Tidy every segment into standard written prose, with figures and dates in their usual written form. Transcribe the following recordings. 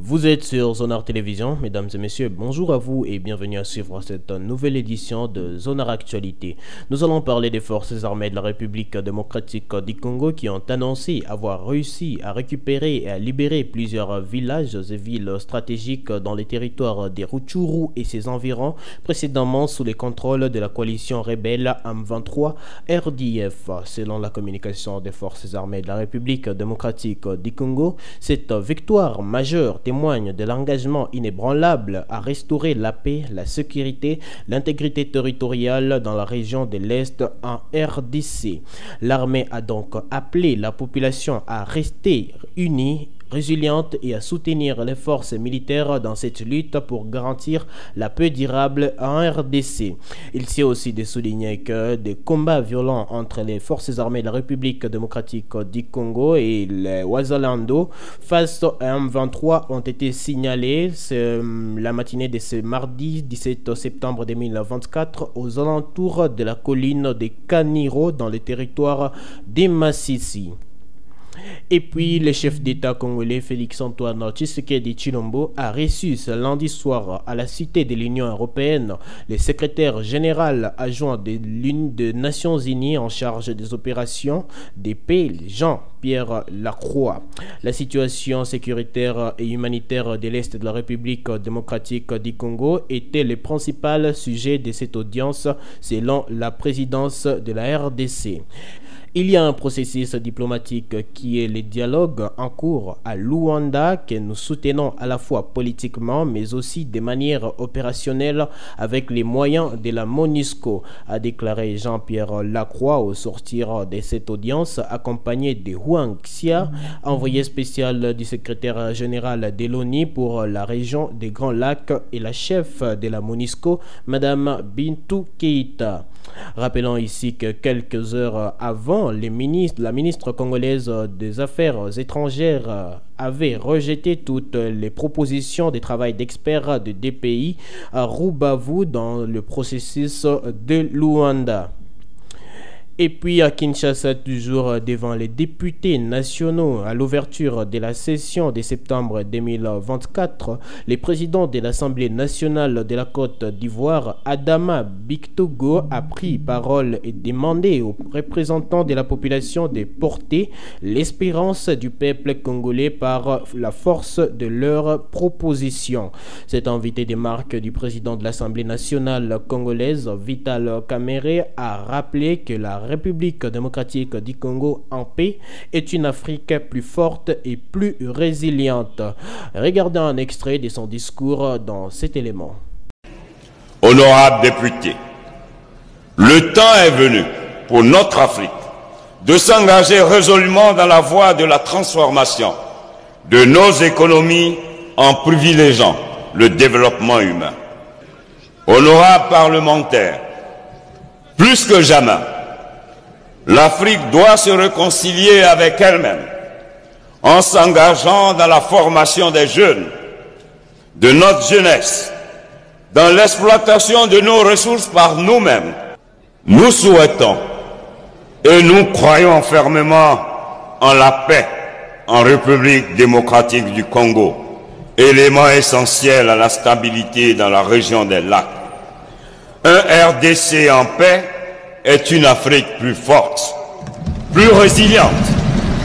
Vous êtes sur Zonar Télévision, mesdames et messieurs, bonjour à vous et bienvenue à suivre cette nouvelle édition de Zonar Actualité. Nous allons parler des forces armées de la République démocratique du Congo qui ont annoncé avoir réussi à récupérer et à libérer plusieurs villages et villes stratégiques dans les territoires des Rutshuru et ses environs, précédemment sous les contrôles de la coalition rebelle M23 RDF. Selon la communication des forces armées de la République démocratique du Congo, cette victoire majeure témoigne de l'engagement inébranlable à restaurer la paix, la sécurité, l'intégrité territoriale dans la région de l'Est en RDC. L'armée a donc appelé la population à rester unie, résiliente et à soutenir les forces militaires dans cette lutte pour garantir la paix durable en RDC. Il s'est aussi de souligner que des combats violents entre les forces armées de la République démocratique du Congo et les Wazalando face à M23 ont été signalés la matinée de ce mardi 17 septembre 2024 aux alentours de la colline de Kaniro dans le territoire des Massissi. Et puis, le chef d'État congolais Félix-Antoine Tshisekedi Tshilombo a reçu ce lundi soir à la Cité de l'Union européenne le secrétaire général adjoint de l'Union des Nations Unies en charge des opérations de paix, Jean-Pierre Lacroix. La situation sécuritaire et humanitaire de l'Est de la République démocratique du Congo était le principal sujet de cette audience selon la présidence de la RDC. Il y a un processus diplomatique qui est le dialogue en cours à Luanda que nous soutenons à la fois politiquement mais aussi de manière opérationnelle avec les moyens de la MONUSCO, a déclaré Jean-Pierre Lacroix au sortir de cette audience accompagné de Huang Xia, envoyé spécial du secrétaire général de l'ONU pour la région des Grands Lacs et la chef de la MONUSCO, Madame Bintou Keïta. Rappelons ici que quelques heures avant, la ministre congolaise des Affaires étrangères avait rejeté toutes les propositions de travail d'experts de deux pays à Rubavu dans le processus de Luanda. Et puis à Kinshasa, toujours devant les députés nationaux à l'ouverture de la session de septembre 2024, le président de l'Assemblée nationale de la Côte d'Ivoire, Adama Bictogo, a pris parole et demandé aux représentants de la population de porter l'espérance du peuple congolais par la force de leurs propositions. Cet invité des marques du président de l'Assemblée nationale congolaise, Vital Kamerhe, a rappelé que la République démocratique du Congo en paix est une Afrique plus forte et plus résiliente. Regardons un extrait de son discours dans cet élément. Honorables députés, le temps est venu pour notre Afrique de s'engager résolument dans la voie de la transformation de nos économies en privilégiant le développement humain. Honorables parlementaires, plus que jamais, l'Afrique doit se réconcilier avec elle-même en s'engageant dans la formation des jeunes, de notre jeunesse, dans l'exploitation de nos ressources par nous-mêmes. Nous souhaitons et nous croyons fermement en la paix en République démocratique du Congo, élément essentiel à la stabilité dans la région des lacs. Un RDC en paix est une Afrique plus forte, plus résiliente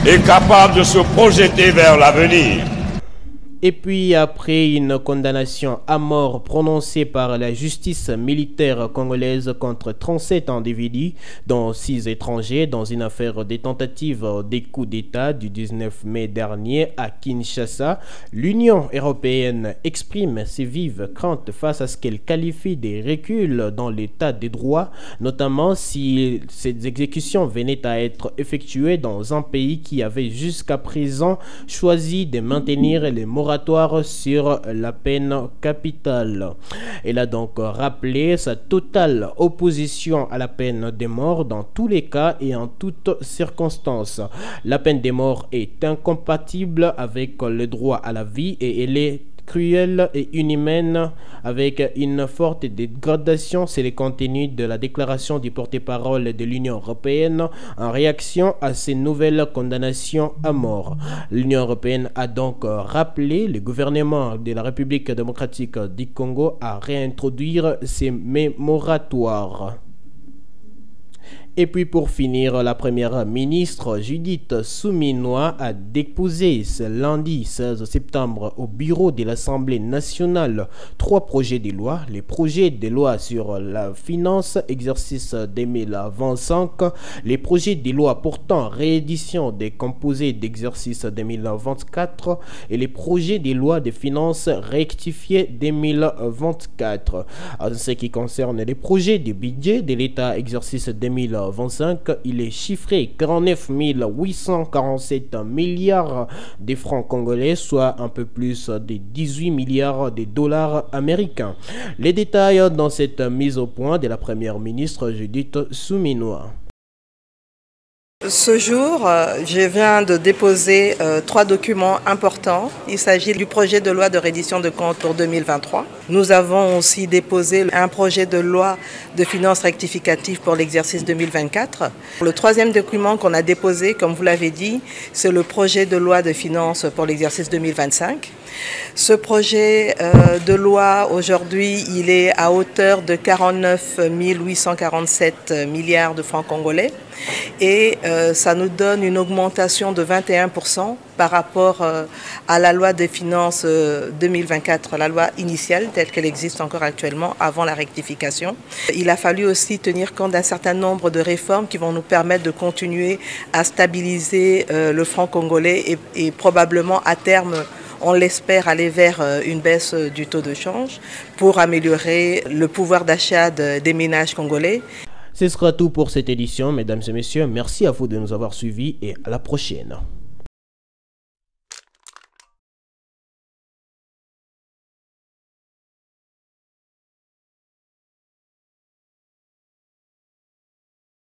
et capable de se projeter vers l'avenir. Et puis après une condamnation à mort prononcée par la justice militaire congolaise contre 37 individus, dont 6 étrangers, dans une affaire de tentative de coup d'État du 19 mai dernier à Kinshasa, l'Union européenne exprime ses vives craintes face à ce qu'elle qualifie de recul dans l'état des droits, notamment si ces exécutions venaient à être effectuées dans un pays qui avait jusqu'à présent choisi de maintenir les moratoriums sur la peine capitale. Elle a donc rappelé sa totale opposition à la peine de mort dans tous les cas et en toutes circonstances. La peine de mort est incompatible avec le droit à la vie et elle est cruelle et inhumaine avec une forte dégradation. C'est le contenu de la déclaration du porte-parole de l'Union européenne en réaction à ces nouvelles condamnations à mort. L'Union européenne a donc rappelé le gouvernement de la République démocratique du Congo à réintroduire ces moratoires. Et puis pour finir, la première ministre Judith Suminwa a déposé ce lundi 16 septembre au bureau de l'Assemblée nationale 3 projets de loi. Les projets de loi sur la finance, exercice 2025, les projets de loi portant réédition des composés d'exercice 2024 et les projets de loi de finances rectifiés 2024. En ce qui concerne les projets de budget de l'État exercice 2025, il est chiffré 49 847 milliards de francs congolais, soit un peu plus de 18 milliards de dollars américains. Les détails dans cette mise au point de la première ministre Judith Suminwa. Ce jour, je viens de déposer 3 documents importants. Il s'agit du projet de loi de reddition de comptes pour 2023. Nous avons aussi déposé un projet de loi de finances rectificative pour l'exercice 2024. Le 3e document qu'on a déposé, comme vous l'avez dit, c'est le projet de loi de finances pour l'exercice 2025. Ce projet de loi, aujourd'hui, il est à hauteur de 49 847 milliards de francs congolais et ça nous donne une augmentation de 21% par rapport à la loi des finances 2024, la loi initiale telle qu'elle existe encore actuellement avant la rectification. Il a fallu aussi tenir compte d'un certain nombre de réformes qui vont nous permettre de continuer à stabiliser le franc congolais et probablement à terme, on l'espère, aller vers une baisse du taux de change pour améliorer le pouvoir d'achat des ménages congolais. Ce sera tout pour cette édition, mesdames et messieurs. Merci à vous de nous avoir suivis et à la prochaine.